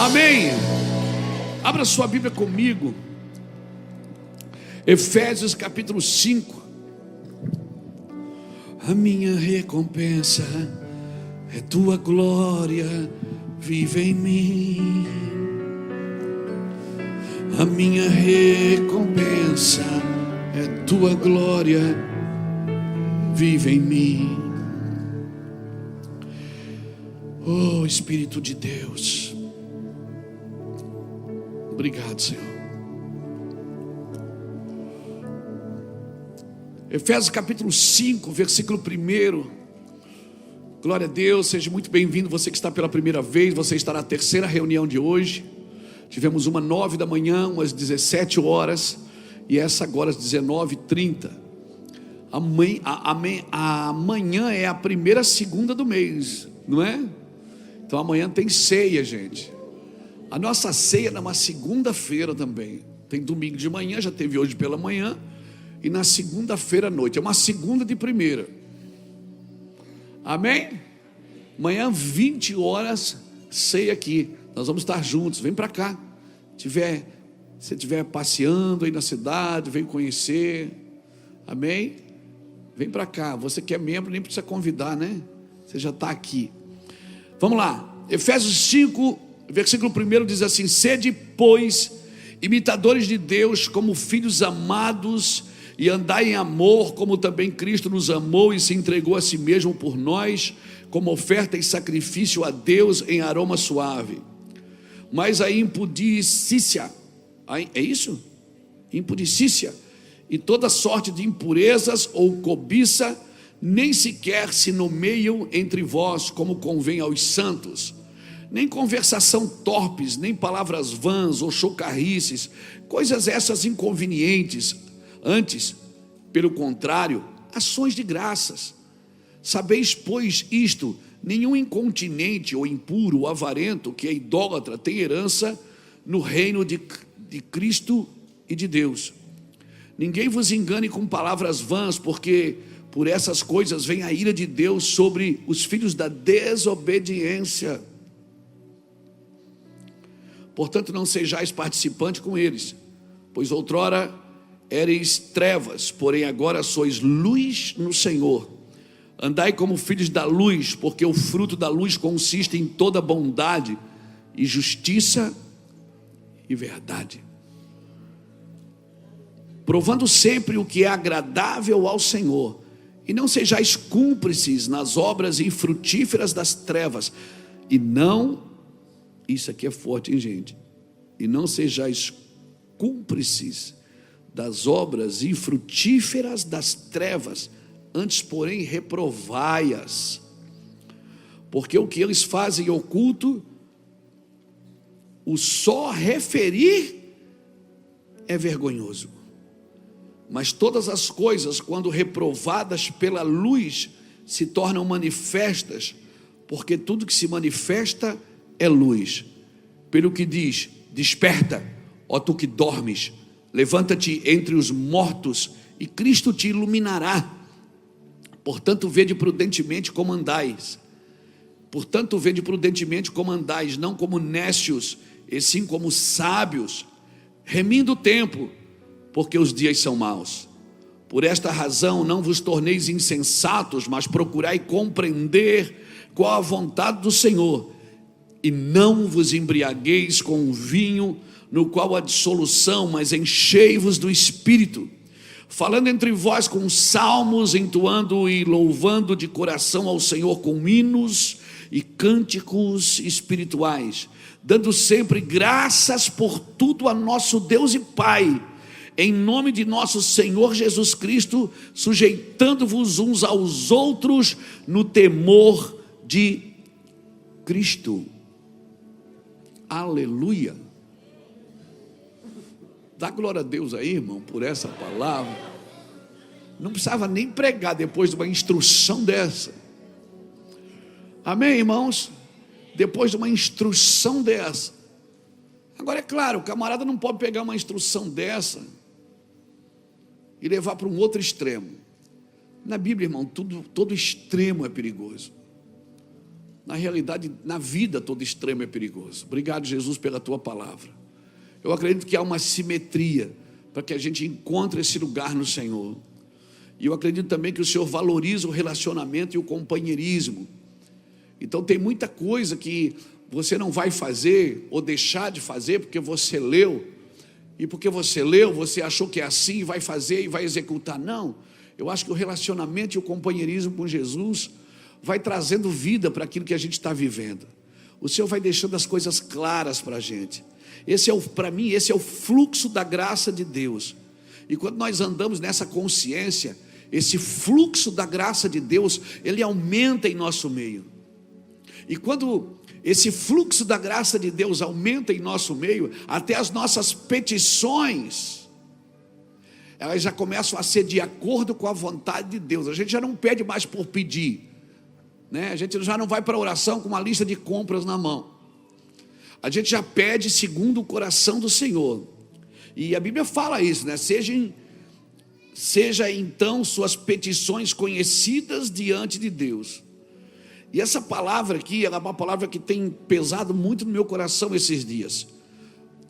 Amém. Abra sua Bíblia comigo, Efésios capítulo 5. A minha recompensa é tua glória, vive em mim. A minha recompensa é tua glória, vive em mim. Oh Espírito de Deus, obrigado, Senhor. Efésios capítulo 5, versículo 1. Glória a Deus, seja muito bem-vindo. Você que está pela primeira vez, você está na terceira reunião de hoje. Tivemos uma 9 da manhã, umas 17 horas, e essa agora às 19h30. Amanhã é a primeira segunda do mês, não é? Então amanhã tem ceia, gente. A nossa ceia é numa segunda-feira também. Tem domingo de manhã, já teve hoje pela manhã, e na segunda-feira à noite. É uma segunda de primeira. Amém? Amanhã 20 horas, ceia aqui. Nós vamos estar juntos. Vem para cá. Se estiver passeando aí na cidade, vem conhecer. Amém? Vem para cá. Você que é membro, nem precisa convidar, né? Você já está aqui. Vamos lá. Efésios 5, versículo 1 diz assim: sede, pois, imitadores de Deus como filhos amados, e andai em amor, como também Cristo nos amou e se entregou a si mesmo por nós, como oferta e sacrifício a Deus em aroma suave. Mas a impudicícia, é isso? Impudicícia e toda sorte de impurezas ou cobiça nem sequer se nomeiam entre vós, como convém aos santos. Nem conversação torpes, nem palavras vãs ou chocarrices, coisas essas inconvenientes. Antes, pelo contrário, ações de graças. Sabeis, pois, isto: nenhum incontinente ou impuro ou avarento que é idólatra tem herança no reino de Cristo e de Deus. Ninguém vos engane com palavras vãs, porque por essas coisas vem a ira de Deus sobre os filhos da desobediência. Portanto, não sejais participantes com eles, pois outrora éreis trevas, porém agora sois luz no Senhor. Andai como filhos da luz, porque o fruto da luz consiste em toda bondade e justiça e verdade, provando sempre o que é agradável ao Senhor. E não sejais cúmplices nas obras infrutíferas das trevas. E não, isso aqui é forte, hein, gente? E não sejais cúmplices das obras infrutíferas das trevas, antes, porém, reprovai-as. Porque o que eles fazem oculto, o só referir é vergonhoso. Mas todas as coisas, quando reprovadas pela luz, se tornam manifestas, porque tudo que se manifesta é luz. Pelo que diz: desperta, ó tu que dormes, levanta-te entre os mortos, e Cristo te iluminará. Portanto, vede prudentemente como andais. Não como nécios, e sim como sábios, remindo o tempo, porque os dias são maus. Por esta razão não vos torneis insensatos, mas procurai compreender qual a vontade do Senhor, e não vos embriagueis com o vinho, no qual há dissolução, mas enchei-vos do Espírito, falando entre vós com salmos, entoando e louvando de coração ao Senhor com hinos e cânticos espirituais, dando sempre graças por tudo a nosso Deus e Pai, em nome de nosso Senhor Jesus Cristo, sujeitando-vos uns aos outros no temor de Cristo. Aleluia. Dá glória a Deus aí, irmão, por essa palavra. Não precisava nem pregar depois de uma instrução dessa. Amém, irmãos? Depois de uma instrução dessa. Agora é claro, o camarada não pode pegar uma instrução dessa e levar para um outro extremo. Na Bíblia, irmão, todo extremo é perigoso. Na realidade, na vida todo extremo é perigoso. Obrigado, Jesus, pela tua palavra. Eu acredito que há uma simetria para que a gente encontre esse lugar no Senhor. E eu acredito também que o Senhor valoriza o relacionamento e o companheirismo. Então tem muita coisa que você não vai fazer ou deixar de fazer porque você leu. E porque você leu, você achou que é assim, vai fazer e vai executar. Não, eu acho que o relacionamento e o companheirismo com Jesus vai trazendo vida para aquilo que a gente está vivendo. O Senhor vai deixando as coisas claras para a gente. Para mim, esse é o fluxo da graça de Deus. E quando nós andamos nessa consciência, esse fluxo da graça de Deus, ele aumenta em nosso meio. E quando esse fluxo da graça de Deus aumenta em nosso meio, até as nossas petições, elas já começam a ser de acordo com a vontade de Deus. A gente já não pede mais por pedir, né? A gente já não vai para a oração com uma lista de compras na mão. A gente já pede segundo o coração do Senhor. E a Bíblia fala isso, né? Seja então suas petições conhecidas diante de Deus. E essa palavra aqui, ela é uma palavra que tem pesado muito no meu coração esses dias.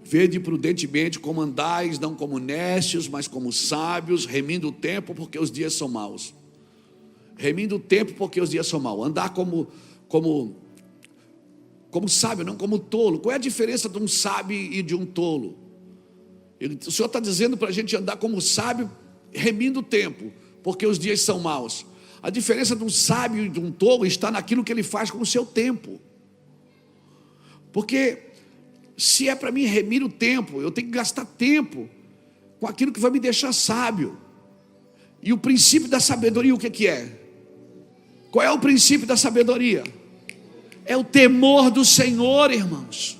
Vede prudentemente como andais, não como necios, mas como sábios, remindo o tempo, porque os dias são maus. Remindo o tempo, porque os dias são maus. Andar como sábio, não como tolo. Qual é a diferença de um sábio e de um tolo? O Senhor está dizendo para a gente andar como sábio, remindo o tempo, porque os dias são maus. A diferença de um sábio e de um tolo está naquilo que ele faz com o seu tempo. Porque se é para mim remir o tempo, eu tenho que gastar tempo com aquilo que vai me deixar sábio. E o princípio da sabedoria, o que é? Qual é o princípio da sabedoria? É o temor do Senhor, irmãos.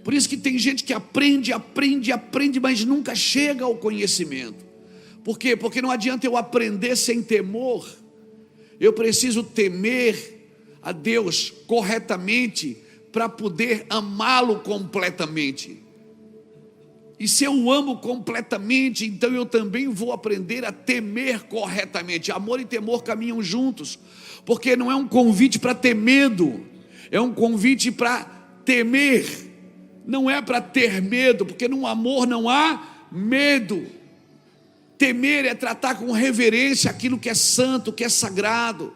Por isso que tem gente que aprende, mas nunca chega ao conhecimento. Por quê? Porque não adianta eu aprender sem temor. Eu preciso temer a Deus corretamente para poder amá-lo completamente. E se eu amo completamente, então eu também vou aprender a temer corretamente. Amor e temor caminham juntos, porque não é um convite para ter medo, é um convite para temer. Não é para ter medo, porque no amor não há medo. Temer é tratar com reverência aquilo que é santo, que é sagrado.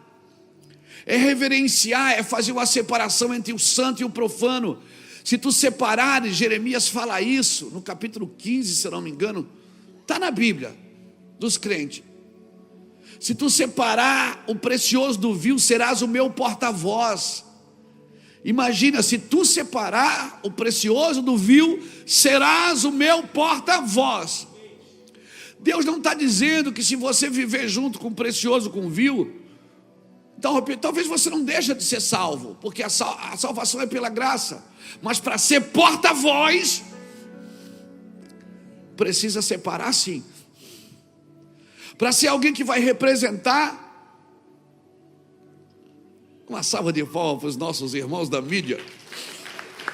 É reverenciar, é fazer uma separação entre o santo e o profano. Se tu separares, Jeremias fala isso no capítulo 15, se eu não me engano, está na Bíblia, dos crentes. Se tu separar o precioso do vil, serás o meu porta-voz. Imagina, se tu separar o precioso do vil, serás o meu porta-voz. Deus não está dizendo que se você viver junto com o precioso, com o vil, então, talvez você não deixe de ser salvo, porque a salvação é pela graça. Mas para ser porta-voz, precisa separar sim. Para ser alguém que vai representar, uma salva de palmas para os nossos irmãos da mídia.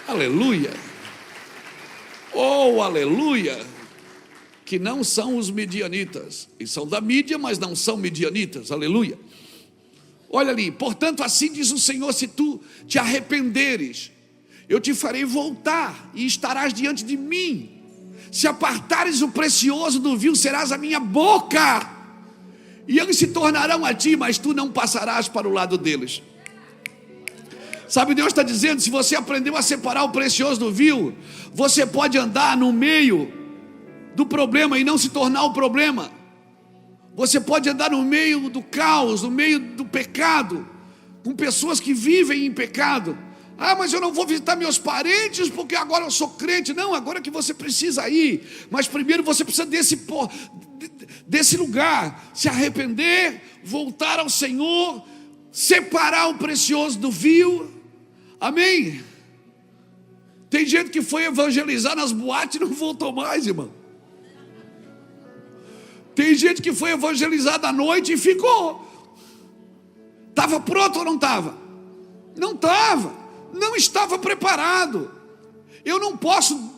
Aleluia. Oh, aleluia. Que não são os midianitas. E são da mídia, mas não são midianitas. Aleluia. Olha ali, portanto assim diz o Senhor, se tu te arrependeres, eu te farei voltar e estarás diante de mim. Se apartares o precioso do vil, serás a minha boca, e eles se tornarão a ti, mas tu não passarás para o lado deles. Sabe, Deus está dizendo, se você aprendeu a separar o precioso do vil, você pode andar no meio do problema e não se tornar o problema. Você pode andar no meio do caos, no meio do pecado, com pessoas que vivem em pecado. Ah, mas eu não vou visitar meus parentes porque agora eu sou crente. Não, agora que você precisa ir. Mas primeiro você precisa desse lugar. Se arrepender, voltar ao Senhor, separar o precioso do vil. Amém? Tem gente que foi evangelizar nas boates e não voltou mais, irmão. Tem gente que foi evangelizada à noite e ficou. Estava pronto ou não estava? Não estava. Não estava preparado. Eu não posso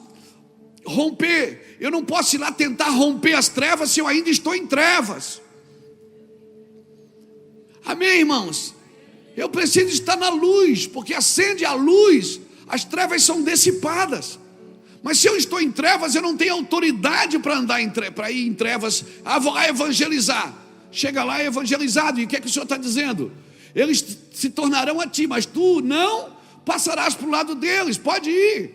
romper. Eu não posso ir lá tentar romper as trevas se eu ainda estou em trevas. Amém, irmãos? Eu preciso estar na luz, porque acende a luz, as trevas são dissipadas. Mas se eu estou em trevas, eu não tenho autoridade para andar para ir em trevas. Vou lá evangelizar. Chega lá evangelizado, e o que é que o Senhor está dizendo? Eles se tornarão a ti, mas tu não passarás para o lado deles. Pode ir,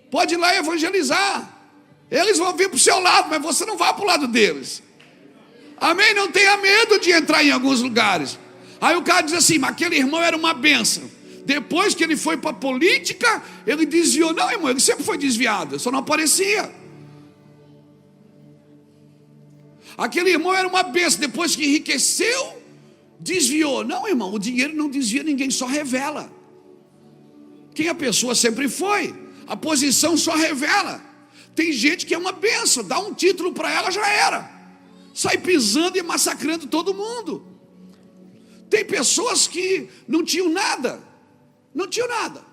pode ir lá evangelizar. Eles vão vir para o seu lado, mas você não vai para o lado deles. Amém? Não tenha medo de entrar em alguns lugares. Aí o cara diz assim, mas aquele irmão era uma bênção. Depois que ele foi para a política, ele desviou. Não, irmão, ele sempre foi desviado, só não aparecia. Aquele irmão era uma bênção, depois que enriqueceu, desviou. Não, irmão, o dinheiro não desvia ninguém, só revela quem a pessoa sempre foi. A posição só revela. Tem gente que é uma bênção, dá um título para ela, já era. Sai pisando e massacrando todo mundo. Tem pessoas que não tinham nada. Não tinham nada.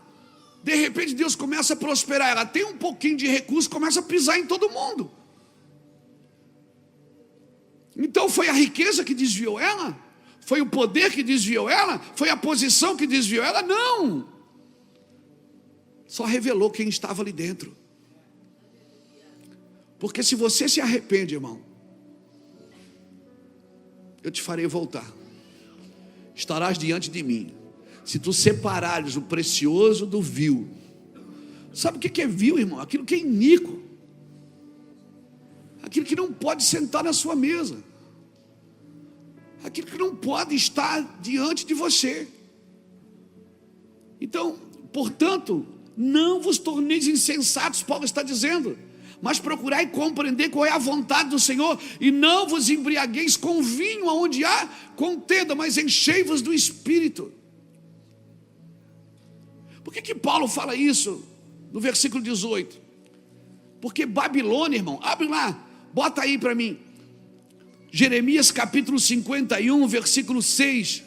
De repente Deus começa a prosperar. Ela tem um pouquinho de recurso, começa a pisar em todo mundo. Então foi a riqueza que desviou ela? Foi o poder que desviou ela? Foi a posição que desviou ela? Não. Só revelou quem estava ali dentro. Porque se você se arrepende, irmão, eu te farei voltar. Estarás diante de mim. Se tu separares o precioso do vil. Sabe o que é vil, irmão? Aquilo que é iníquo. Aquilo que não pode sentar na sua mesa. Aquilo que não pode estar diante de você. Então, portanto, não vos torneis insensatos, Paulo está dizendo, mas procurai compreender qual é a vontade do Senhor, e não vos embriagueis com vinho onde há contenda, mas enchei-vos do Espírito. Por que Paulo fala isso no versículo 18? Porque Babilônia, irmão, abre lá, bota aí para mim, Jeremias capítulo 51, versículo 6.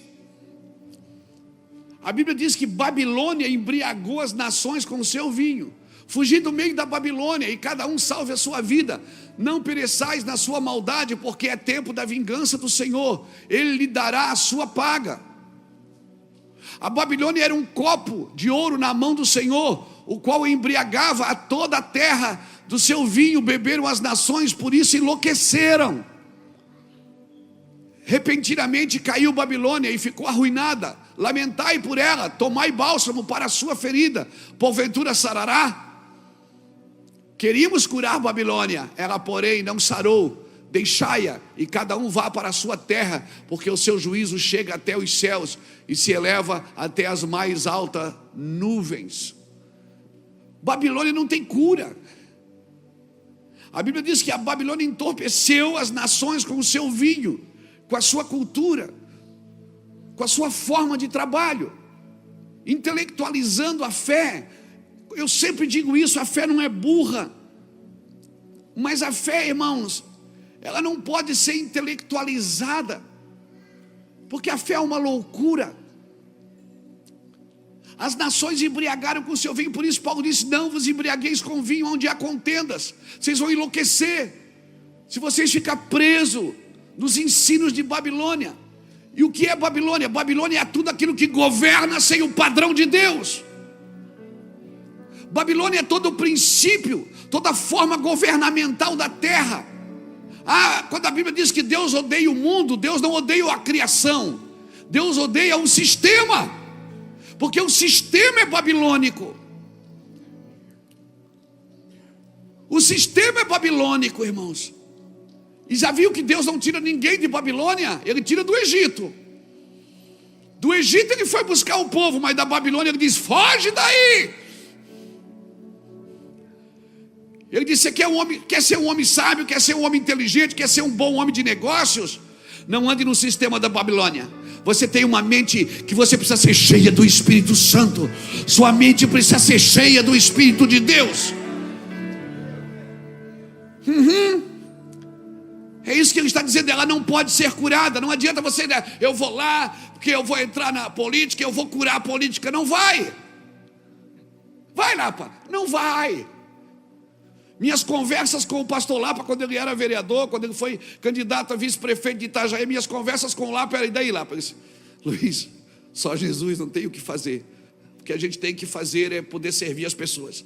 A Bíblia diz que Babilônia embriagou as nações com o seu vinho. Fugi do meio da Babilônia, e cada um salve a sua vida. Não pereçais na sua maldade, porque é tempo da vingança do Senhor. Ele lhe dará a sua paga. A Babilônia era um copo de ouro na mão do Senhor, o qual embriagava a toda a terra do seu vinho. Beberam as nações, por isso enlouqueceram. Repentinamente caiu Babilônia e ficou arruinada. Lamentai por ela, tomai bálsamo para a sua ferida, porventura sarará? Queríamos curar Babilônia, ela porém não sarou. Deixai-a, e cada um vá para a sua terra, porque o seu juízo chega até os céus e se eleva até as mais altas nuvens. Babilônia não tem cura. A Bíblia diz que a Babilônia entorpeceu as nações com o seu vinho, com a sua cultura, com a sua forma de trabalho, intelectualizando a fé. Eu sempre digo isso, a fé não é burra, mas a fé, irmãos, ela não pode ser intelectualizada, porque a fé é uma loucura. As nações embriagaram com o seu vinho, por isso Paulo disse, não vos embriagueis com vinho onde há contendas, vocês vão enlouquecer, se vocês ficarem presos nos ensinos de Babilônia. E o que é Babilônia? Babilônia é tudo aquilo que governa sem o padrão de Deus. Babilônia é todo o princípio, toda a forma governamental da terra. Quando a Bíblia diz que Deus odeia o mundo, Deus não odeia a criação, Deus odeia o sistema, porque o sistema é babilônico. O sistema é babilônico, irmãos. E já viu que Deus não tira ninguém de Babilônia? Ele tira do Egito. Do Egito ele foi buscar o povo, mas da Babilônia ele diz, foge daí. Ele disse, você quer ser um homem sábio, quer ser um homem inteligente, quer ser um bom homem de negócios? Não ande no sistema da Babilônia. Você tem uma mente que você precisa ser cheia do Espírito Santo. Sua mente precisa ser cheia do Espírito de Deus. É isso que ele está dizendo, ela não pode ser curada. Não adianta você, eu vou lá, porque eu vou entrar na política, eu vou curar a política. Não vai. Vai, Lapa, não vai. Minhas conversas com o pastor Lapa, quando ele era vereador, quando ele foi candidato a vice-prefeito de Itajaí, minhas conversas com o Lapa, e daí Lapa, ele disse, Luiz, Só Jesus, não tem o que fazer. O que a gente tem que fazer é poder servir as pessoas.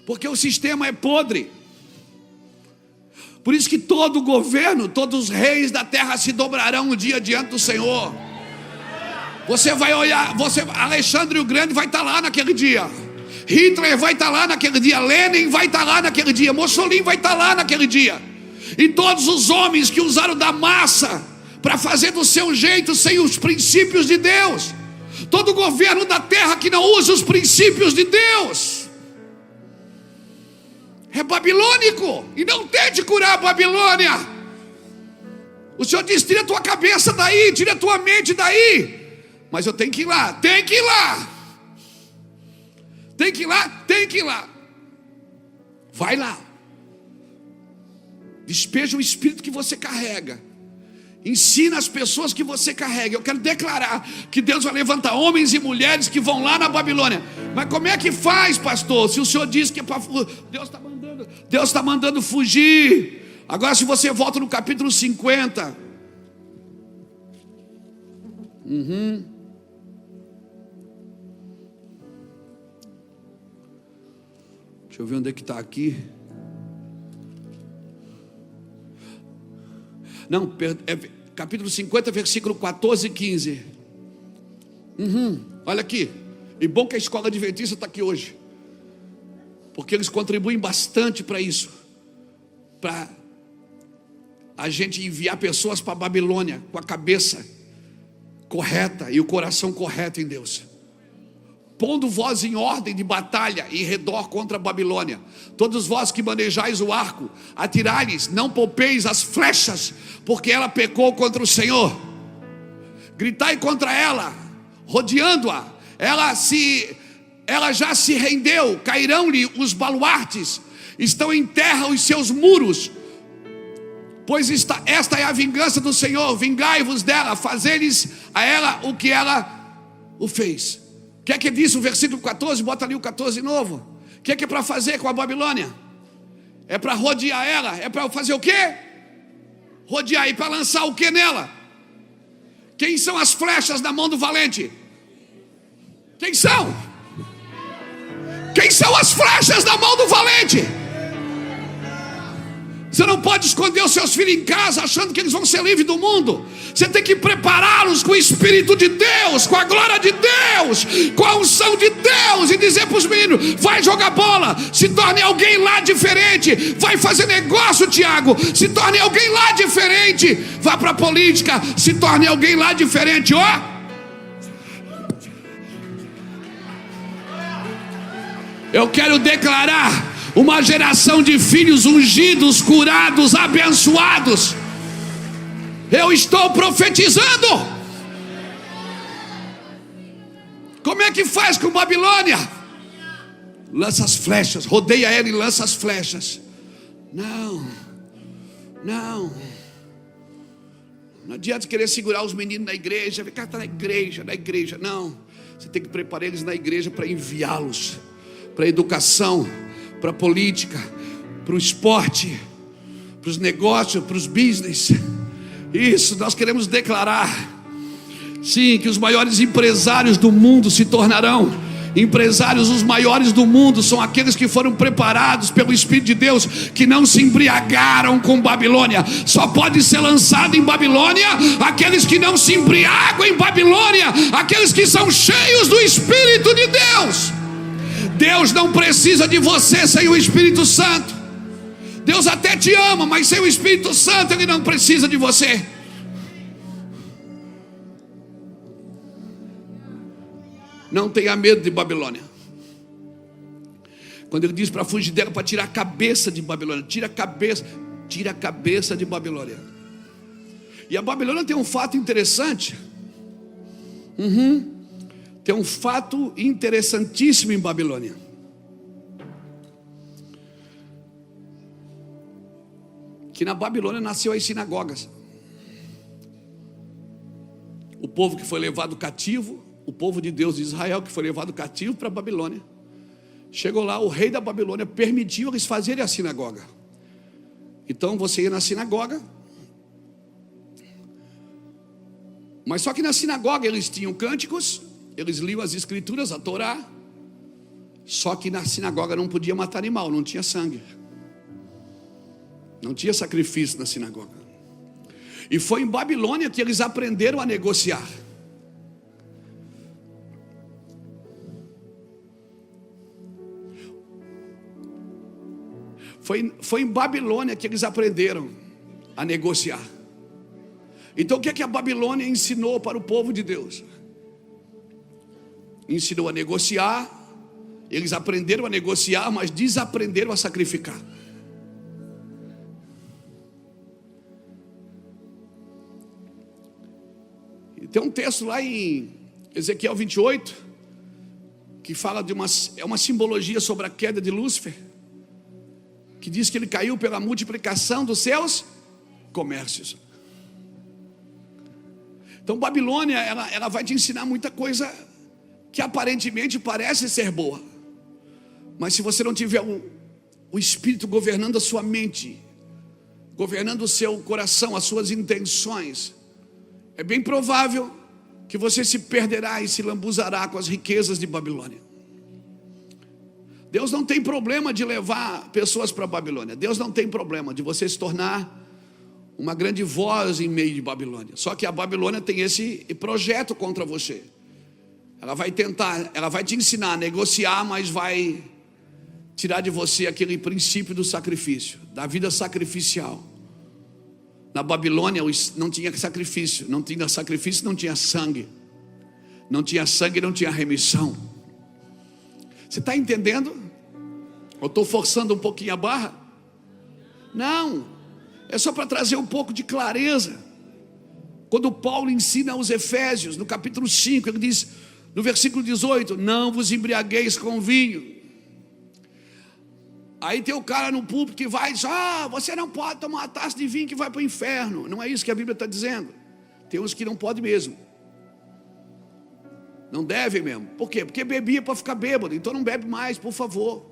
Porque o sistema é podre. Por isso que todo o governo, todos os reis da terra se dobrarão um dia diante do Senhor. Você vai olhar, Alexandre o Grande vai estar lá naquele dia. Hitler vai estar lá naquele dia. Lenin vai estar lá naquele dia. Mussolini vai estar lá naquele dia. E todos os homens que usaram da massa para fazer do seu jeito, sem os princípios de Deus. Todo o governo da terra que não usa os princípios de Deus é babilônico. E não tente curar a Babilônia. O Senhor diz: tira a tua cabeça daí, tira a tua mente daí. Mas eu tenho que ir lá, tem que ir lá. Tem que ir lá, tem que ir lá. Vai lá. Despeja o espírito que você carrega. Ensina as pessoas que você carrega. Eu quero declarar que Deus vai levantar homens e mulheres que vão lá na Babilônia. Mas como é que faz, pastor? Se o Senhor diz que é para... Deus está mandando fugir. Agora, se você volta no capítulo 50. Deixa eu ver onde é que está aqui. Não, é capítulo 50, versículo 14 e 15. Olha aqui. E bom que a escola adventista está aqui hoje, porque eles contribuem bastante para isso, para a gente enviar pessoas para a Babilônia com a cabeça correta e o coração correto em Deus, pondo vós em ordem de batalha em redor contra a Babilônia. Todos vós que manejais o arco, atirai-lhes, não poupeis as flechas, porque ela pecou contra o Senhor. Gritai contra ela, rodeando-a. Ela já se rendeu, cairão-lhe os baluartes, estão em terra os seus muros. Pois esta é a vingança do Senhor, vingai-vos dela, fazei-lhes a ela o que ela o fez. O que é que diz o versículo 14? Bota ali o 14 de novo. O que é para fazer com a Babilônia? É para rodear ela. É para fazer o quê? Rodear. E para lançar o que nela? Quem são as flechas na mão do valente? Quem são? Quem são as flechas na mão do valente? Você não pode esconder os seus filhos em casa achando que eles vão ser livres do mundo. Você tem que prepará-los com o Espírito de Deus, com a glória de Deus, com a unção de Deus, e dizer para os meninos: vai jogar bola, se torne alguém lá diferente. Vai fazer negócio, Tiago, se torne alguém lá diferente. Vá para a política, se torne alguém lá diferente. Eu quero declarar uma geração de filhos ungidos, curados, abençoados. Eu estou profetizando. Como é que faz com Babilônia? Lança as flechas, rodeia ela e lança as flechas. Não adianta querer segurar os meninos na igreja. Vem cá, está na igreja. Não, você tem que preparar eles na igreja para enviá-los para a educação, para a política, para o esporte, para os negócios, para os business. Isso, nós queremos declarar, sim, que os maiores empresários do mundo se tornarão empresários. Os maiores do mundo são aqueles que foram preparados pelo Espírito de Deus, que não se embriagaram com Babilônia. Só pode ser lançado em Babilônia aqueles que não se embriagam em Babilônia, aqueles que são cheios do Espírito de Deus. Deus não precisa de você sem o Espírito Santo. Deus até te ama, mas sem o Espírito Santo Ele não precisa de você. Não tenha medo de Babilônia. Quando Ele diz para fugir dela, para tirar a cabeça de Babilônia, tira a cabeça de Babilônia. E a Babilônia tem um fato interessante. Tem um fato interessantíssimo em Babilônia. Que na Babilônia nasceu as sinagogas. O povo que foi levado cativo, o povo de Deus de Israel que foi levado cativo para a Babilônia. Chegou lá, o rei da Babilônia permitiu eles fazerem a sinagoga. Então você ia na sinagoga, Mas só que na sinagoga eles tinham cânticos, eles liam as escrituras, a Torá. Só que na sinagoga não podia matar animal, não tinha sangue, não tinha sacrifício na sinagoga. E foi em Babilônia que eles aprenderam a negociar. Foi em Babilônia que eles aprenderam a negociar. Então o que é que a Babilônia ensinou para o povo de Deus? Ensinou a negociar. Eles aprenderam a negociar, mas desaprenderam a sacrificar. E tem um texto lá em Ezequiel 28 que fala de uma simbologia sobre a queda de Lúcifer, que diz que ele caiu pela multiplicação dos seus comércios. Então Babilônia, ela vai te ensinar muita coisa que aparentemente parece ser boa, mas se você não tiver o Espírito governando a sua mente, governando o seu coração, as suas intenções, é bem provável que você se perderá e se lambuzará com as riquezas de Babilônia. Deus não tem problema de levar pessoas para a Babilônia. Deus não tem problema de você se tornar uma grande voz em meio de Babilônia. Só que a Babilônia tem esse projeto contra você. Ela vai te ensinar a negociar, mas vai tirar de você aquele princípio do sacrifício, da vida sacrificial. Na Babilônia não tinha sacrifício, não tinha sacrifício, não tinha sangue. Não tinha sangue, não tinha remissão. Você está entendendo? Eu estou forçando um pouquinho a barra? Não, é só para trazer um pouco de clareza. Quando Paulo ensina aos Efésios, no capítulo 5, ele diz, no versículo 18, não vos embriagueis com vinho. Aí tem o cara no púlpito que vai e diz, você não pode tomar uma taça de vinho que vai para o inferno. Não é isso que a Bíblia está dizendo. Tem uns que não podem mesmo. Não deve mesmo. Por quê? Porque bebia para ficar bêbado. Então não bebe mais, por favor.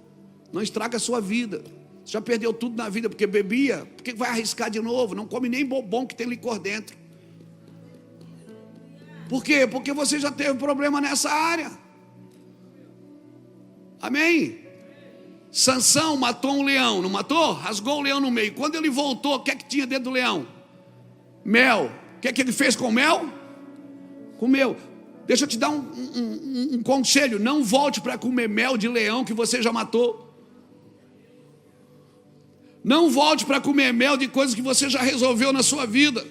Não estraga a sua vida. Você já perdeu tudo na vida porque bebia. Por que vai arriscar de novo? Não come nem bombom que tem licor dentro. Por quê? Porque você já teve problema nessa área. Amém? Sansão matou um leão, não matou? Rasgou o leão no meio. Quando ele voltou, o que é que tinha dentro do leão? Mel. O que é que ele fez com o mel? Comeu. Deixa eu te dar um conselho. Não volte para comer mel de leão que você já matou. Não volte para comer mel de coisas que você já resolveu na sua vida.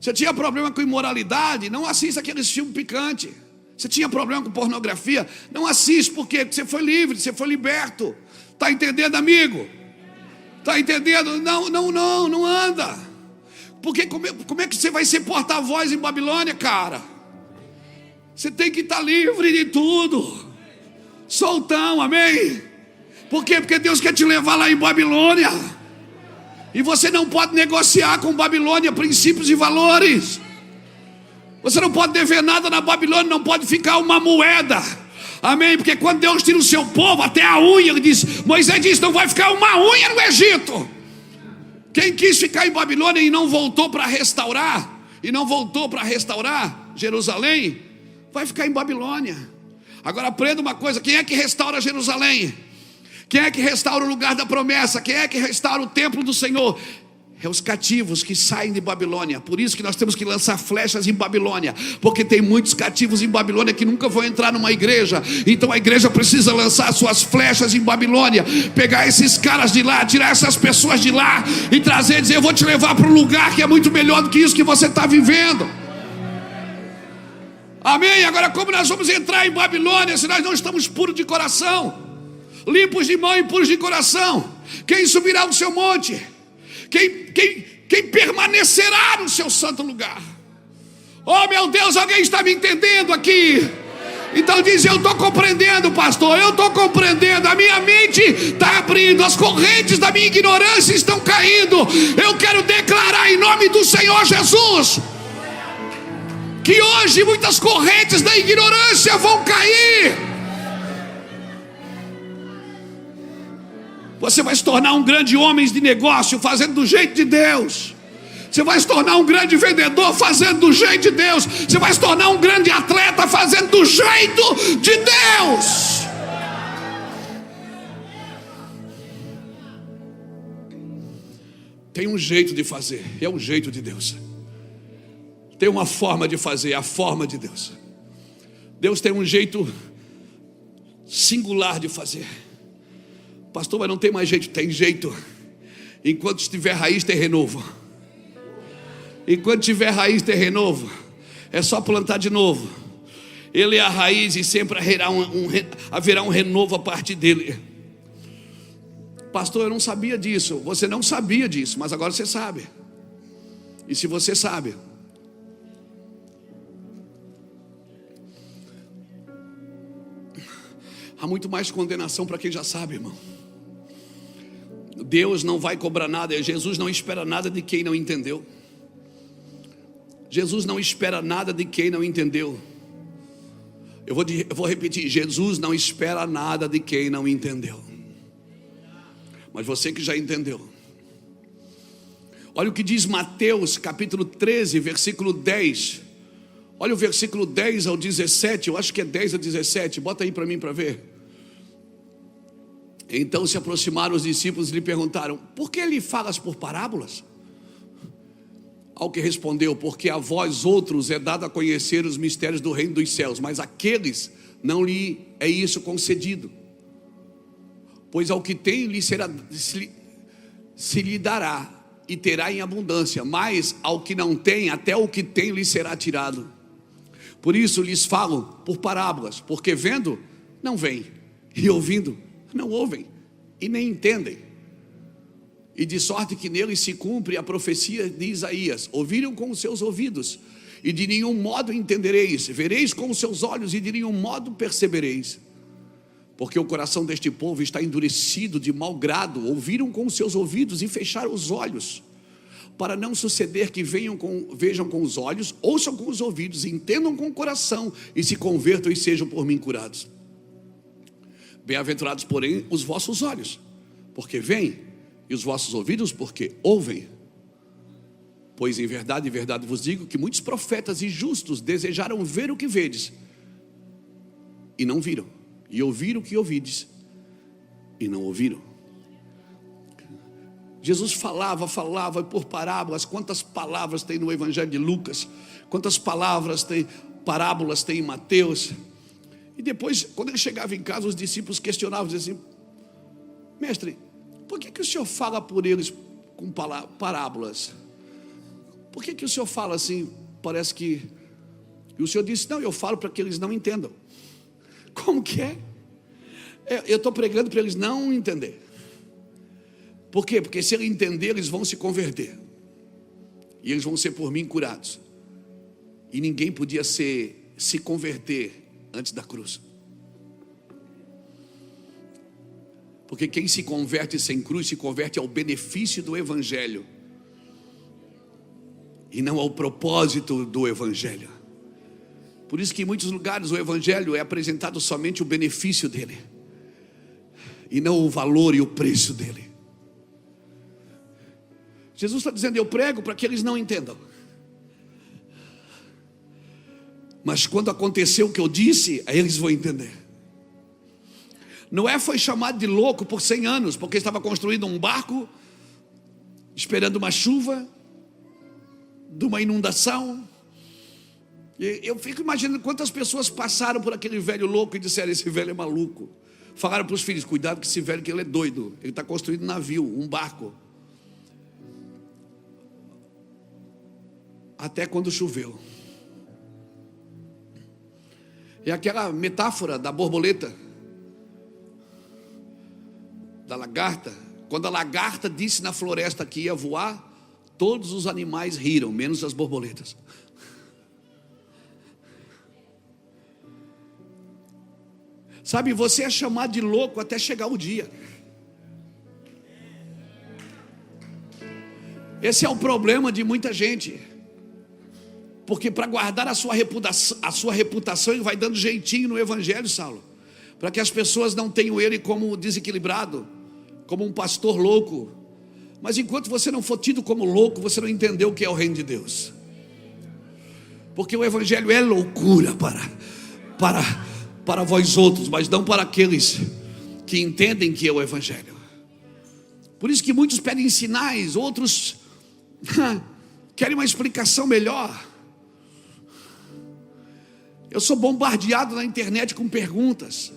Você tinha problema com imoralidade? Não assista aqueles filmes picantes. Você tinha problema com pornografia? Não assiste, por quê? Porque você foi livre, você foi liberto. Está entendendo, amigo? Está entendendo? Não anda. Porque como é que você vai ser porta-voz em Babilônia, cara? Você tem que estar livre de tudo. Soltão, amém? Por quê? Porque Deus quer te levar lá em Babilônia. E você não pode negociar com Babilônia princípios e valores. Você não pode dever nada na Babilônia, não pode ficar uma moeda. Amém? Porque quando Deus tira o seu povo, até a unha, ele diz, Moisés disse, não vai ficar uma unha no Egito. Quem quis ficar em Babilônia e não voltou para restaurar, Jerusalém, vai ficar em Babilônia. Agora aprenda uma coisa, quem é que restaura Jerusalém? Quem é que restaura o lugar da promessa? Quem é que restaura o templo do Senhor? É os cativos que saem de Babilônia. Por isso que nós temos que lançar flechas em Babilônia, porque tem muitos cativos em Babilônia que nunca vão entrar numa igreja. Então a igreja precisa lançar suas flechas em Babilônia, pegar esses caras de lá, tirar essas pessoas de lá e trazer, dizer, eu vou te levar para um lugar que é muito melhor do que isso que você está vivendo. Amém? Agora como nós vamos entrar em Babilônia se nós não estamos puros de coração, limpos de mão e puros de coração? Quem subirá ao seu monte? Quem permanecerá no seu santo lugar? Oh meu Deus, alguém está me entendendo aqui? Então diz, eu estou compreendendo, pastor, eu estou compreendendo, a minha mente está abrindo, as correntes da minha ignorância estão caindo. Eu quero declarar em nome do Senhor Jesus que hoje muitas correntes da ignorância vão cair. Você vai se tornar um grande homem de negócio, fazendo do jeito de Deus. Você vai se tornar um grande vendedor fazendo do jeito de Deus. Você vai se tornar um grande atleta fazendo do jeito de Deus. Tem um jeito de fazer, é o jeito de Deus. Tem uma forma de fazer, é a forma de Deus. Deus tem um jeito singular de fazer. Pastor, mas não tem mais jeito. Tem jeito. Enquanto estiver raiz, tem renovo. Enquanto tiver raiz, tem renovo. É só plantar de novo. Ele é a raiz e sempre haverá um renovo a partir dele. Pastor, eu não sabia disso. Você não sabia disso, mas agora você sabe. E se você sabe, há muito mais condenação para quem já sabe, irmão. Deus não vai cobrar nada. Jesus não espera nada de quem não entendeu. Jesus não espera nada de quem não entendeu. Eu vou repetir: Jesus não espera nada de quem não entendeu. Mas você que já entendeu, olha o que diz Mateus capítulo 13, versículo 10. Olha o versículo 10 ao 17. Eu acho que é 10 a 17. Bota aí para mim para ver. Então se aproximaram os discípulos e lhe perguntaram: por que lhe falas por parábolas? Ao que respondeu: porque a vós outros é dado a conhecer os mistérios do reino dos céus, mas àqueles não lhe é isso concedido. Pois ao que tem se lhe dará e terá em abundância, mas ao que não tem, até o que tem lhe será tirado. Por isso lhes falo por parábolas, porque vendo não veem, e ouvindo não ouvem, e nem entendem. E de sorte que neles se cumpre a profecia de Isaías: ouviram com os seus ouvidos, e de nenhum modo entendereis; vereis com os seus olhos, e de nenhum modo percebereis. Porque o coração deste povo está endurecido de mau grado. Ouviram com os seus ouvidos e fecharam os olhos, para não suceder que vejam com os olhos, ouçam com os ouvidos, entendam com o coração, e se convertam e sejam por mim curados. Bem-aventurados, porém, os vossos olhos, porque veem, e os vossos ouvidos, porque ouvem. Pois em verdade vos digo que muitos profetas e justos desejaram ver o que vedes, e não viram, e ouvir o que ouvides, e não ouviram. Jesus falava por parábolas. Quantas palavras tem no Evangelho de Lucas? Quantas parábolas tem em Mateus? E depois, quando ele chegava em casa, os discípulos questionavam, diziam assim: mestre, por que o senhor fala por eles com parábolas? Por que o senhor fala assim? Parece que... E o senhor disse: não, eu falo para que eles não entendam. Como que é? Eu estou pregando para eles não entender. Por quê? Porque se eles entenderem, eles vão se converter, e eles vão ser por mim curados. E ninguém podia se converter antes da cruz. Porque quem se converte sem cruz, se converte ao benefício do Evangelho, e não ao propósito do Evangelho. Por isso que em muitos lugares o Evangelho é apresentado somente o benefício dele, e não o valor e o preço dele. Jesus está dizendo: eu prego para que eles não entendam. Mas quando acontecer o que eu disse, aí eles vão entender. Noé foi chamado de louco por 100 anos, porque estava construindo um barco, esperando uma chuva, de uma inundação. E eu fico imaginando quantas pessoas passaram por aquele velho louco e disseram: esse velho é maluco. Falaram para os filhos: cuidado com esse velho, que ele é doido, ele está construindo um navio, um barco. Até quando choveu. É aquela metáfora da borboleta, da lagarta. Quando a lagarta disse na floresta que ia voar, todos os animais riram, menos as borboletas. Sabe, você é chamado de louco até chegar o dia. Esse é o problema de muita gente. Porque para guardar a sua reputação, ele vai dando jeitinho no Evangelho, Saulo, para que as pessoas não tenham ele como desequilibrado, como um pastor louco, Mas enquanto você não for tido como louco, você não entendeu o que é o reino de Deus. Porque o evangelho é loucura para vós outros, mas não para aqueles que entendem que é o evangelho. Por isso que muitos pedem sinais, outros querem uma explicação melhor. Eu sou bombardeado na internet com perguntas.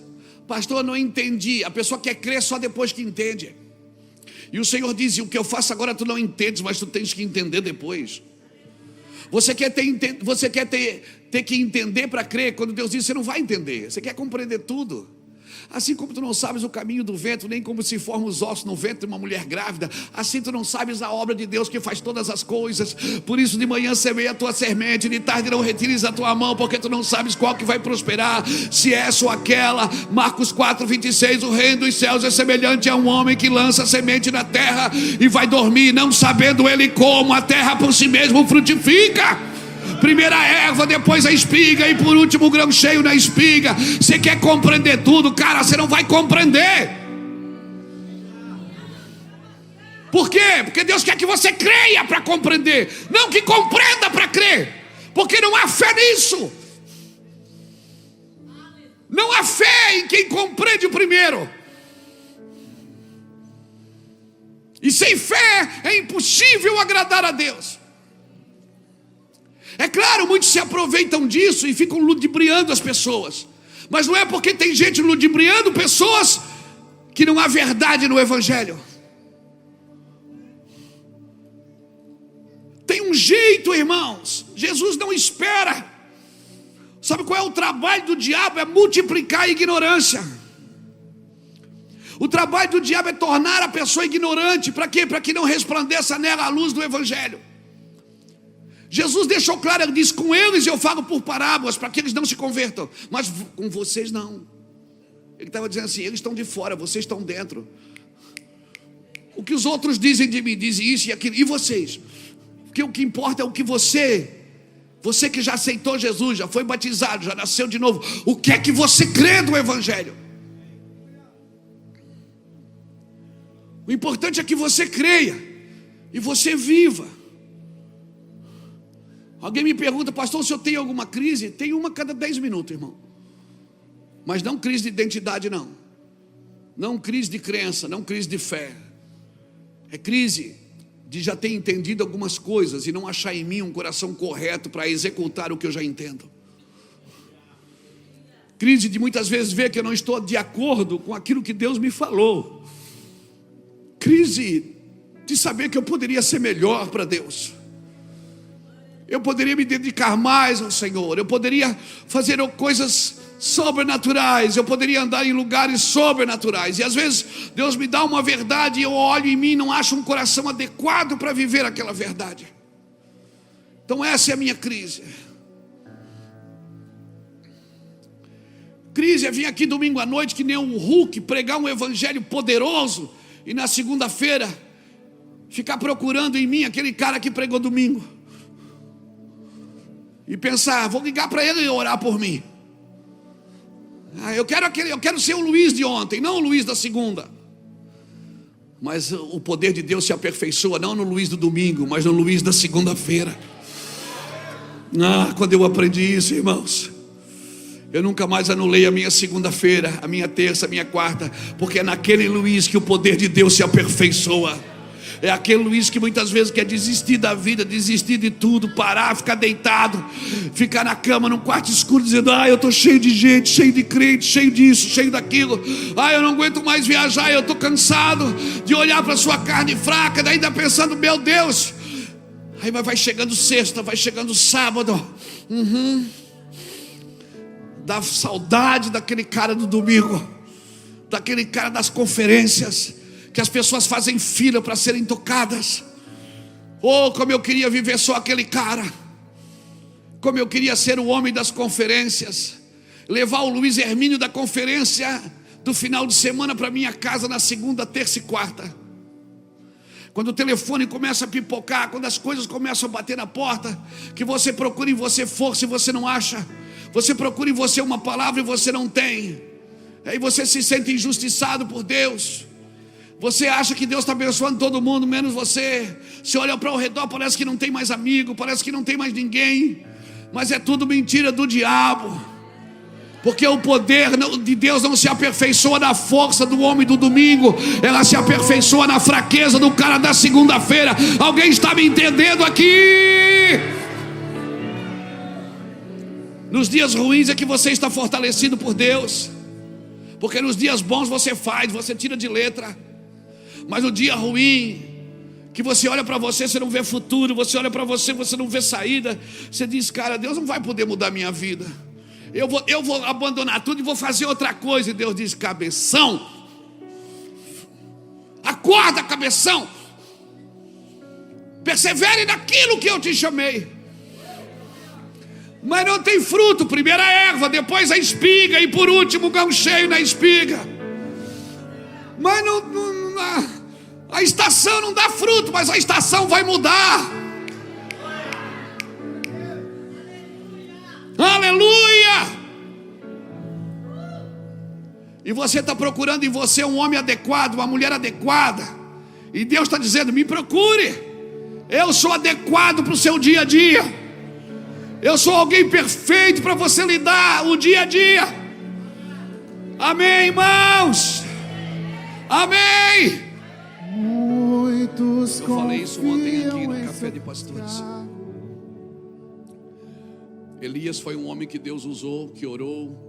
Pastor, eu não entendi. A pessoa quer crer só depois que entende. E o Senhor diz: o que eu faço agora tu não entendes, mas tu tens que entender depois. Você quer ter que entender para crer. Quando Deus diz, você não vai entender. Você quer compreender tudo. Assim como tu não sabes o caminho do vento, nem como se formam os ossos no ventre de uma mulher grávida, assim tu não sabes a obra de Deus que faz todas as coisas. Por isso de manhã semeia a tua semente, de tarde não retires a tua mão, porque tu não sabes qual que vai prosperar, se essa ou aquela. Marcos 4:26, o reino dos céus é semelhante a um homem que lança semente na terra e vai dormir, não sabendo ele como a terra por si mesmo frutifica. Primeiro a erva, depois a espiga e por último o grão cheio na espiga. Você quer compreender tudo, cara, você não vai compreender. Por quê? Porque Deus quer que você creia para compreender, não que compreenda para crer. Porque não há fé nisso. Não há fé em quem compreende primeiro. E sem fé é impossível agradar a Deus. É claro, muitos se aproveitam disso e ficam ludibriando as pessoas. Mas não é porque tem gente ludibriando pessoas que não há verdade no evangelho. Tem um jeito, irmãos. Jesus não espera. Sabe qual é o trabalho do diabo? É multiplicar a ignorância. O trabalho do diabo é tornar a pessoa ignorante. Para quê? Para que não resplandeça nela a luz do evangelho. Jesus deixou claro, ele disse: com eles eu falo por parábolas, para que eles não se convertam, mas com vocês não. Ele estava dizendo assim: eles estão de fora, vocês estão dentro. O que os outros dizem de mim, dizem isso e aquilo, e vocês? Porque o que importa é o que você que já aceitou Jesus, já foi batizado, já nasceu de novo, o que é que você crê do evangelho? O importante é que você creia e você viva. Alguém me pergunta: pastor, se eu tenho alguma crise? Tem uma a cada 10 minutos, irmão. Mas não crise de identidade, não. Não crise de crença, não crise de fé. É crise de já ter entendido algumas coisas e não achar em mim um coração correto para executar o que eu já entendo. Crise de muitas vezes ver que eu não estou de acordo com aquilo que Deus me falou. Crise de saber que eu poderia ser melhor para Deus. Eu poderia me dedicar mais ao Senhor. Eu poderia fazer coisas sobrenaturais. Eu poderia andar em lugares sobrenaturais. E às vezes Deus me dá uma verdade e eu olho em mim e não acho um coração adequado para viver aquela verdade. Então essa é a minha crise. Crise é vir aqui domingo à noite que nem um Hulk, pregar um evangelho poderoso e na segunda-feira ficar procurando em mim aquele cara que pregou domingo. E pensar: vou ligar para ele e orar por mim. Eu quero ser o Luiz de ontem, não o Luiz da segunda. Mas o poder de Deus se aperfeiçoa não no Luiz do domingo, mas no Luiz da segunda-feira. Quando eu aprendi isso, irmãos, eu nunca mais anulei a minha segunda-feira, a minha terça, a minha quarta, porque é naquele Luiz que o poder de Deus se aperfeiçoa. É aquele Luiz que muitas vezes quer desistir da vida, desistir de tudo, parar, ficar deitado, ficar na cama, num quarto escuro, dizendo: eu estou cheio de gente, cheio de crente, cheio disso, cheio daquilo. Eu não aguento mais viajar, eu estou cansado de olhar para a sua carne fraca, daí ainda pensando: meu Deus. Aí vai chegando sexta, vai chegando sábado. Dá saudade daquele cara do domingo, daquele cara das conferências, que as pessoas fazem fila para serem tocadas. Como eu queria viver só aquele cara. Como eu queria ser o homem das conferências, levar o Luiz Hermínio da conferência do final de semana para minha casa na segunda, terça e quarta. Quando o telefone começa a pipocar, quando as coisas começam a bater na porta, que você procura em você força e você não acha, você procura em você uma palavra e você não tem, aí você se sente injustiçado por Deus. Você acha que Deus está abençoando todo mundo, menos você. Você olha para o redor, parece que não tem mais amigo, parece que não tem mais ninguém. Mas é tudo mentira do diabo. Porque o poder de Deus não se aperfeiçoa na força do homem do domingo, ela se aperfeiçoa na fraqueza do cara da segunda-feira. Alguém está me entendendo aqui? Nos dias ruins é que você está fortalecido por Deus, porque nos dias bons você faz, você tira de letra. Mas no dia ruim, que você olha para você, você não vê futuro, você olha para você, você não vê saída, você diz, cara, Deus não vai poder mudar a minha vida. Eu vou abandonar tudo e vou fazer outra coisa. E Deus diz, cabeção, acorda, cabeção, persevere naquilo que eu te chamei. Mas não tem fruto, primeiro a erva, depois a espiga e por último o grão cheio na espiga. Mas a estação não dá fruto, mas a estação vai mudar. Aleluia! E você está procurando em você um homem adequado, uma mulher adequada. E Deus está dizendo, me procure. Eu sou adequado para o seu dia a dia. Eu sou alguém perfeito para você lidar o dia a dia. Amém, irmãos? Amém. Eu falei isso ontem aqui no Café de Pastores. Elias foi um homem que Deus usou, que orou.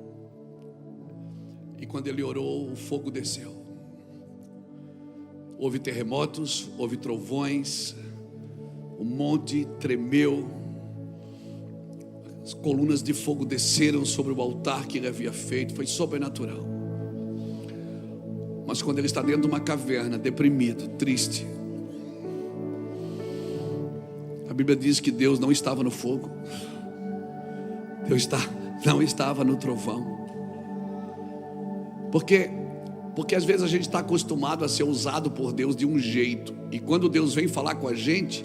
E quando ele orou, o fogo desceu. Houve terremotos, houve trovões, o monte tremeu, as colunas de fogo desceram sobre o altar que ele havia feito, foi sobrenatural. Mas quando ele está dentro de uma caverna, deprimido, triste, a Bíblia diz que Deus não estava no fogo, Deus não estava no trovão. Porque às vezes a gente está acostumado a ser usado por Deus de um jeito, e quando Deus vem falar com a gente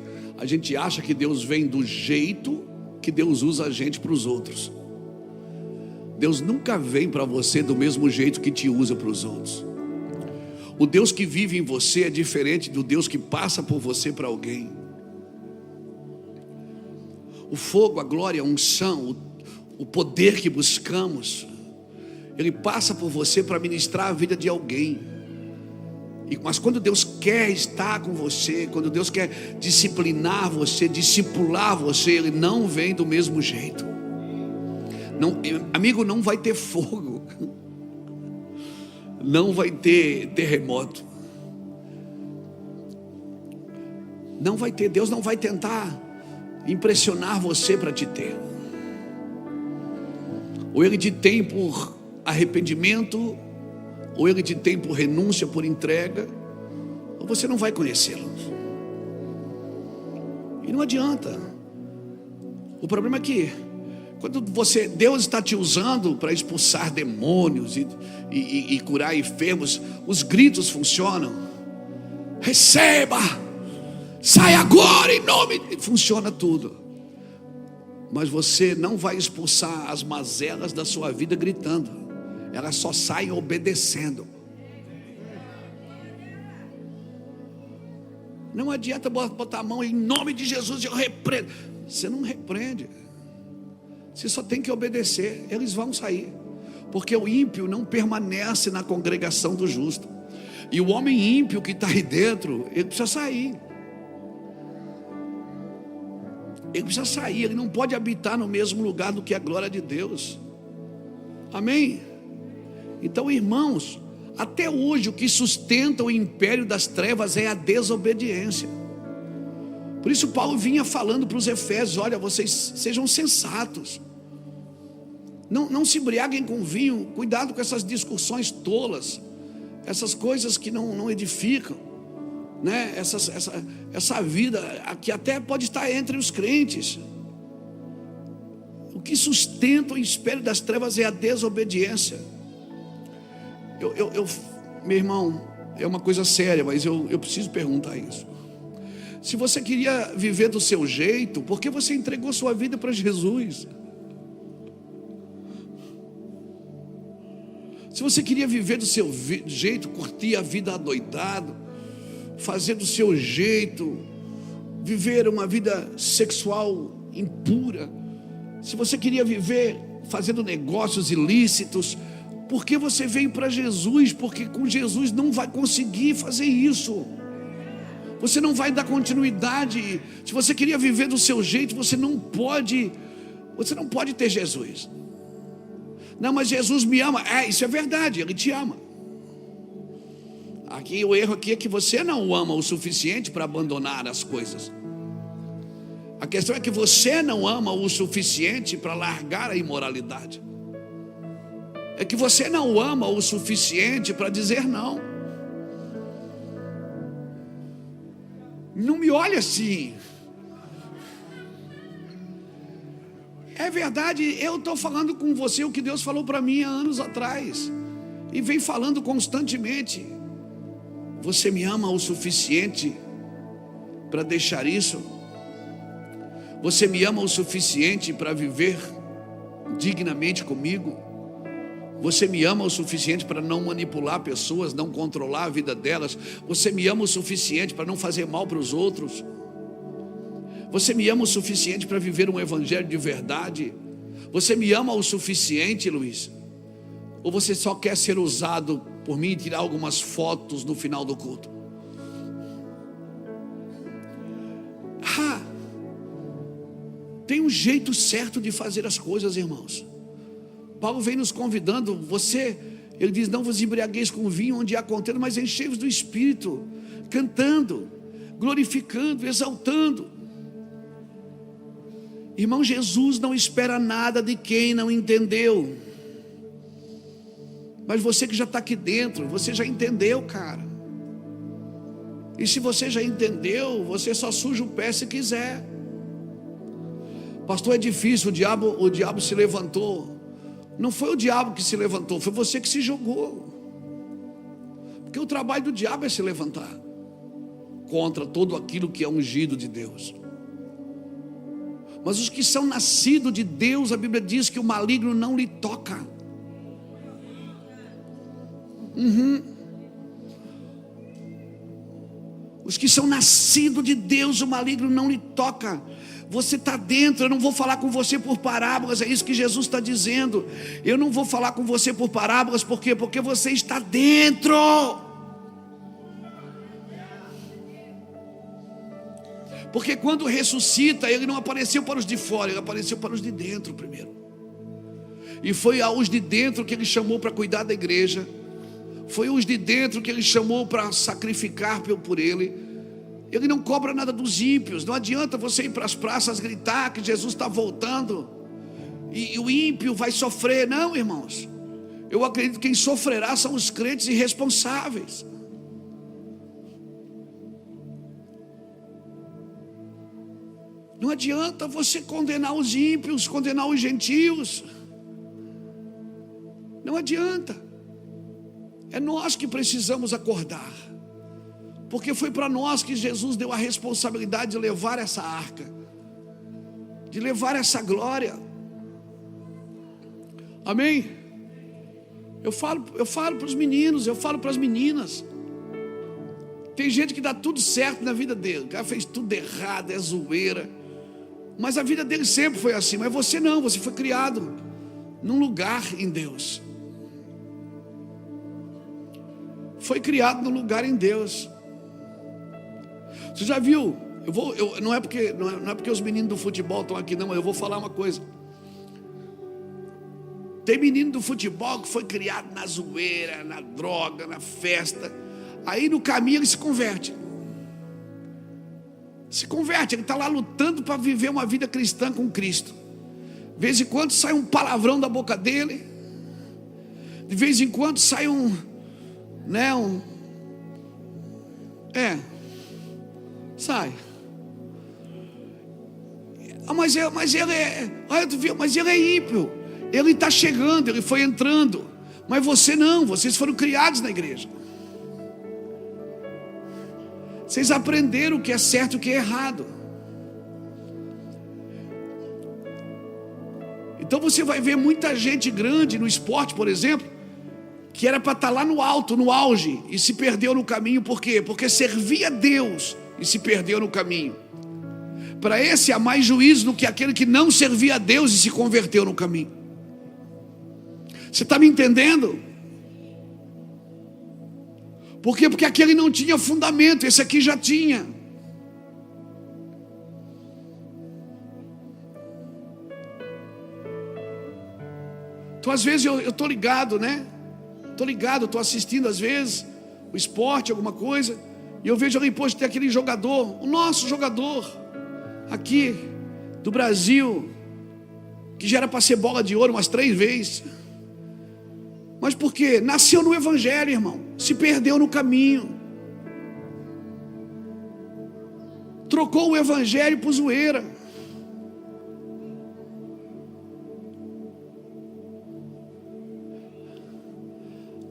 acha que Deus vem do jeito que Deus usa a gente para os outros. Deus nunca vem para você do mesmo jeito que te usa para os outros. O Deus que vive em você é diferente do Deus que passa por você para alguém. O fogo, a glória, a unção, o poder que buscamos, ele passa por você para ministrar a vida de alguém. Mas quando Deus quer estar com você, quando Deus quer disciplinar você, discipular você, Ele não vem do mesmo jeito. Não, amigo, não vai ter fogo, não vai ter terremoto, não vai ter. Deus não vai tentar impressionar você para te ter. Ou Ele te tem por arrependimento, ou Ele te tem por renúncia, por entrega, ou você não vai conhecê-lo. E não adianta. O problema é que quando Deus está te usando para expulsar demônios e curar enfermos, os gritos funcionam. Receba, sai agora em nome, funciona tudo. Mas você não vai expulsar as mazelas da sua vida gritando. Elas só saem obedecendo. Não adianta botar a mão em nome de Jesus e eu repreendo. Você não repreende. Você só tem que obedecer. Eles vão sair. Porque o ímpio não permanece na congregação do justo. E o homem ímpio que está aí dentro, ele precisa sair. Ele precisa sair. Ele não pode habitar no mesmo lugar do que a glória de Deus. Amém? Então, irmãos, até hoje o que sustenta o império das trevas é a desobediência. Por isso Paulo vinha falando para os Efésios: olha, vocês sejam sensatos, não se embriaguem com vinho, cuidado com essas discussões tolas, essas coisas que não edificam, né? Essa vida que até pode estar entre os crentes. O que sustenta o império das trevas é a desobediência. Meu irmão, é uma coisa séria, mas eu preciso perguntar isso. Se você queria viver do seu jeito, por que você entregou sua vida para Jesus? Se você queria viver do seu jeito, curtir a vida adoidado, fazer do seu jeito, viver uma vida sexual impura, se você queria viver fazendo negócios ilícitos, por que você veio para Jesus? Porque com Jesus não vai conseguir fazer isso. Você não vai dar continuidade. Se você queria viver do seu jeito, você não pode ter Jesus. Não, mas Jesus me ama. Isso é verdade, Ele te ama. Aqui o erro aqui é que você não o ama o suficiente para abandonar as coisas. A questão é que você não ama o suficiente para largar a imoralidade. É que você não o ama o suficiente para dizer não. Não me olhe assim. É verdade, eu estou falando com você o que Deus falou para mim há anos atrás. E vem falando constantemente. Você me ama o suficiente para deixar isso? Você me ama o suficiente para viver dignamente comigo? Você me ama o suficiente para não manipular pessoas, não controlar a vida delas? Você me ama o suficiente para não fazer mal para os outros? Você me ama o suficiente para viver um evangelho de verdade? Você me ama o suficiente, Luiz? Ou você só quer ser usado por mim e tirar algumas fotos no final do culto? Tem um jeito certo de fazer as coisas, irmãos. Paulo vem nos convidando, ele diz, não vos embriagueis com vinho onde há contenda, mas enchei-vos do Espírito, cantando, glorificando, exaltando. Irmão, Jesus não espera nada de quem não entendeu. Mas você que já está aqui dentro, você já entendeu, cara. E se você já entendeu, você só suja o pé se quiser. Pastor, é difícil, o diabo se levantou. Não foi o diabo que se levantou, foi você que se jogou. Porque o trabalho do diabo é se levantar contra tudo aquilo que é ungido de Deus. Mas os que são nascidos de Deus, a Bíblia diz que o maligno não lhe toca. Os que são nascidos de Deus, o maligno não lhe toca. Você está dentro. Eu não vou falar com você por parábolas. É isso que Jesus está dizendo. Eu não vou falar com você por parábolas. Por quê? Porque você está dentro. Porque quando ressuscita, Ele não apareceu para os de fora, Ele apareceu para os de dentro primeiro. E foi aos de dentro que Ele chamou para cuidar da igreja. Foi os de dentro que Ele chamou para sacrificar por Ele. Ele não cobra nada dos ímpios. Não adianta você ir para as praças gritar que Jesus está voltando e o ímpio vai sofrer. Não, irmãos. Eu acredito que quem sofrerá são os crentes irresponsáveis. Não adianta você condenar os ímpios, condenar os gentios. Não adianta. É nós que precisamos acordar. Porque foi para nós que Jesus deu a responsabilidade de levar essa arca, de levar essa glória. Amém? Eu falo para os meninos, eu falo para as meninas. Tem gente que dá tudo certo na vida dele. O cara fez tudo errado, é zoeira. Mas a vida dele sempre foi assim. Mas você não, você foi criado num lugar em Deus. Foi criado num lugar em Deus. Você já viu? Não é porque os meninos do futebol estão aqui, não, mas eu vou falar uma coisa. Tem menino do futebol que foi criado na zoeira, na droga, na festa. Aí no caminho ele se converte. Ele está lá lutando para viver uma vida cristã com Cristo. De vez em quando sai um palavrão da boca dele. De vez em quando sai sai. Mas ele é ímpio. Ele está chegando, ele foi entrando. Mas você não, vocês foram criados na igreja. Vocês aprenderam o que é certo e o que é errado. Então você vai ver muita gente grande no esporte, por exemplo, que era para estar lá no alto, no auge, e se perdeu no caminho. Por quê? Porque servia a Deus e se perdeu no caminho. Para esse há mais juízo do que aquele que não servia a Deus e se converteu no caminho. Você está me entendendo? Por quê? Porque aquele não tinha fundamento, esse aqui já tinha. Então às vezes eu estou ligado, né? Estou ligado, estou assistindo às vezes o esporte, alguma coisa, e eu vejo ali, poxa, tem aquele jogador, o nosso jogador aqui do Brasil, que já era para ser bola de ouro umas 3 vezes. Mas por quê? Nasceu no evangelho, irmão, se perdeu no caminho, trocou o evangelho por zoeira.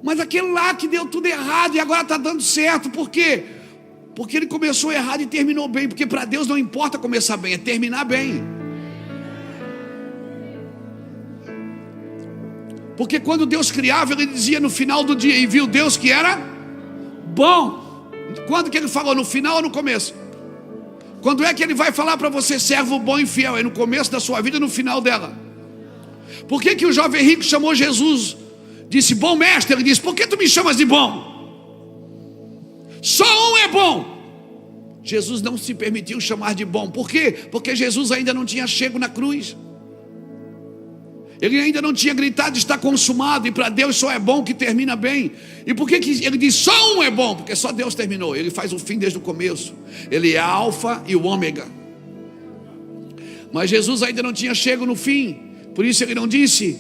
Mas aquele lá que deu tudo errado e agora está dando certo, por quê? Porque ele começou errado e terminou bem. Porque para Deus não importa começar bem, é terminar bem. Porque quando Deus criava, Ele dizia no final do dia, e viu Deus que era bom. Quando que Ele falou? No final ou no começo? Quando é que Ele vai falar para você, servo bom e fiel? É no começo da sua vida e no final dela. Por que que o jovem rico chamou Jesus? Disse, bom mestre. Ele disse, por que tu me chamas de bom? Só um é bom. Jesus não se permitiu chamar de bom. Por quê? Porque Jesus ainda não tinha chego na cruz. Ele ainda não tinha gritado, está consumado. E para Deus só é bom que termina bem. E por que ele diz, só um é bom? Porque só Deus terminou. Ele faz o fim desde o começo. Ele é a alfa e o ômega. Mas Jesus ainda não tinha chego no fim. Por isso ele não disse,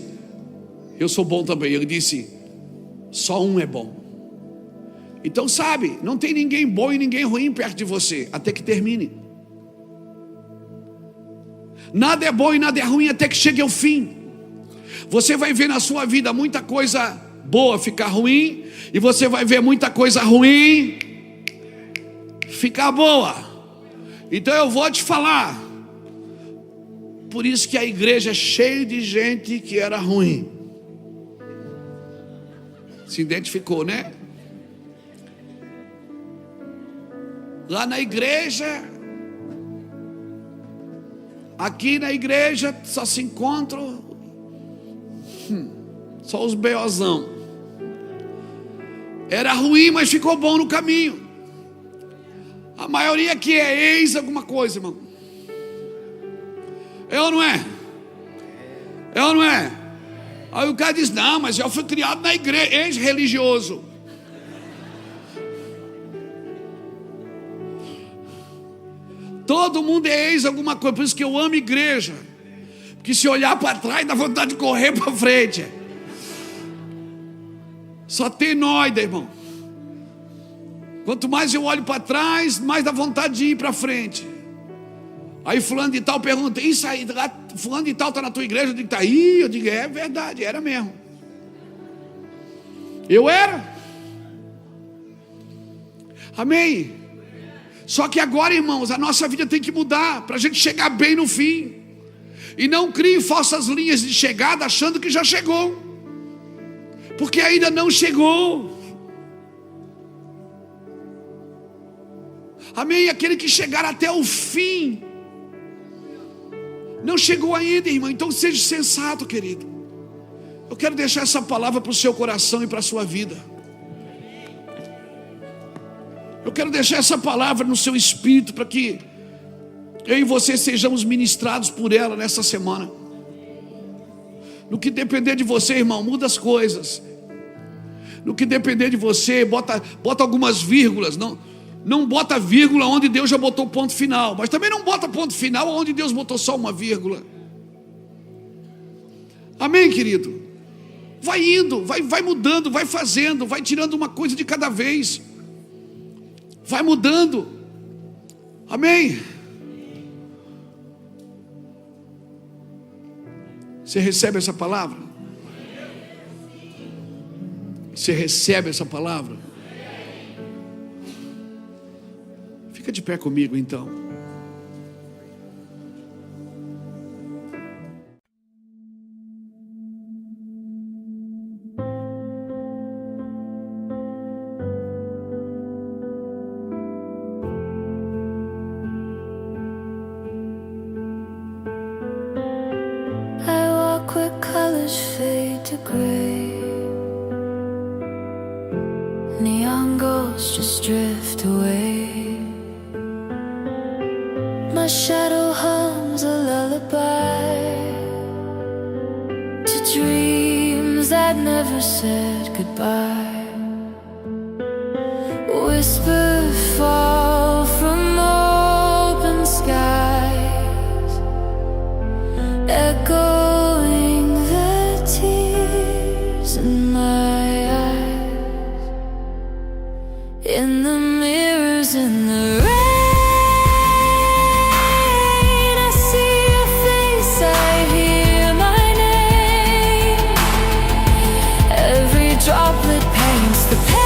eu sou bom também. Ele disse, só um é bom. Então sabe, não tem ninguém bom e ninguém ruim perto de você, até que termine. Nada é bom e nada é ruim até que chegue ao fim. Você vai ver na sua vida muita coisa boa ficar ruim, e você vai ver muita coisa ruim ficar boa. Então eu vou te falar. Por isso que a igreja é cheia de gente que era ruim. Se identificou, né? Lá na igreja, aqui na igreja só se encontram só os beozão. Era ruim, mas ficou bom no caminho. A maioria aqui é ex alguma coisa, irmão. É ou não é? É ou não é? Aí o cara diz, não, mas eu fui criado na igreja, ex-religioso. Todo mundo é ex alguma coisa. Por isso que eu amo igreja. Porque se olhar para trás dá vontade de correr para frente. Só tem nóida, irmão. Quanto mais eu olho para trás, mais dá vontade de ir para frente. Aí fulano de tal pergunta, isso aí, fulano de tal está na tua igreja? Eu digo, tá aí. Eu digo, é verdade, era mesmo. Eu era. Amém. Só que agora, irmãos, a nossa vida tem que mudar para a gente chegar bem no fim. E não crie falsas linhas de chegada achando que já chegou, porque ainda não chegou. Amém? Aquele que chegar até o fim não chegou ainda, irmão. Então seja sensato, querido. Eu quero deixar essa palavra para o seu coração e para a sua vida. Eu quero deixar essa palavra no seu espírito, para que eu e você sejamos ministrados por ela nessa semana. No que depender de você, irmão, muda as coisas. No que depender de você, bota algumas vírgulas. Não bota vírgula onde Deus já botou ponto final, mas também não bota ponto final onde Deus botou só uma vírgula. Amém, querido? Vai indo, vai mudando, vai fazendo, vai tirando uma coisa de cada vez. Vai mudando. Amém? Você recebe essa palavra? Você recebe essa palavra? Fica de pé comigo então. colors fade to gray. Neon ghosts just drift away. My shadow hums a lullaby to dreams that never said goodbye. Whispers fall from open skies, echoing the tears in my eyes. In the mirrors in the rain, I see your face, I hear my name. Every droplet paints the pain,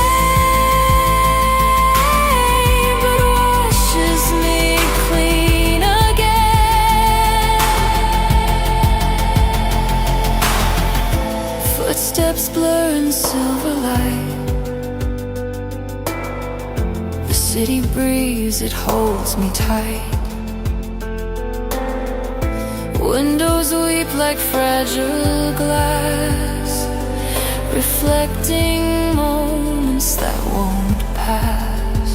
footsteps blur in silver light. The city breeze, it holds me tight. Windows weep like fragile glass, reflecting moments that won't pass.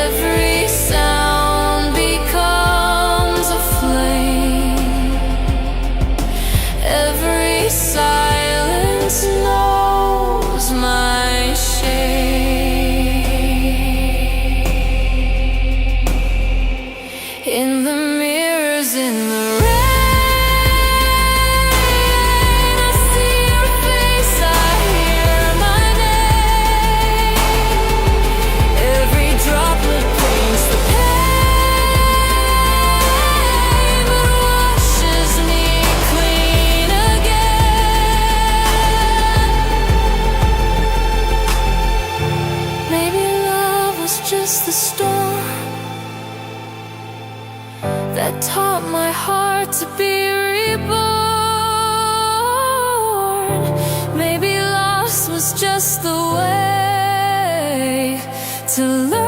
Every sound becomes a flame. Every silence knows my shame. In the mirrors in the rain, I see your face, I hear my name. Every droplet paints the pain, but washes me clean again. Maybe love was just the storm that taught my heart to be reborn. Maybe loss was just the way to learn.